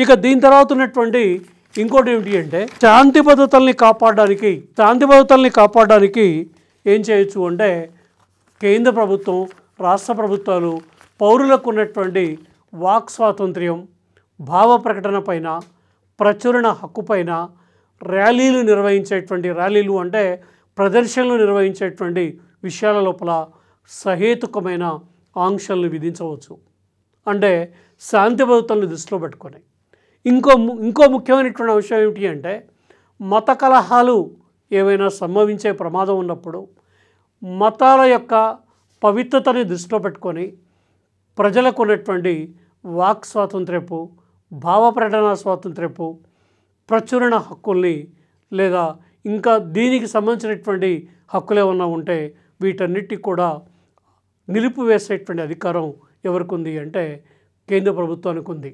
ఇక దీని తర్వాత ఉన్నటువంటి ఇంకోటి ఏమిటి అంటే శాంతి భద్రతల్ని కాపాడడానికి ఏం చేయొచ్చు అంటే కేంద్ర ప్రభుత్వం, రాష్ట్ర ప్రభుత్వాలు పౌరులకు ఉన్నటువంటి వాక్ స్వాతంత్ర్యం, భావ ప్రకటన పైన, ప్రచురణ హక్కు పైన ర్యాలీలు అంటే ప్రదర్శనలు నిర్వహించేటువంటి విషయాల లోపల సహేతుకమైన ఆంక్షలను విధించవచ్చు. అంటే శాంతి భద్రతలను దృష్టిలో పెట్టుకొని ఇంకో ముఖ్యమైనటువంటి అంశం ఏమిటి అంటే మత కలహాలు ఏవైనా సంభవించే ప్రమాదం ఉన్నప్పుడు మతాల యొక్క పవిత్రతని దృష్టిలో పెట్టుకొని ప్రజలకు ఉన్నటువంటి వాక్ స్వాతంత్ర్యపు, భావ ప్రకటన స్వాతంత్ర్యపు, ప్రచురణ హక్కుల్ని లేదా ఇంకా దీనికి సంబంధించినటువంటి హక్కులు ఏమన్నా ఉంటే వీటన్నిటికి కూడా నిలిపివేసేటువంటి అధికారం ఎవరికి ఉంది అంటే కేంద్ర ప్రభుత్వానికి ఉంది.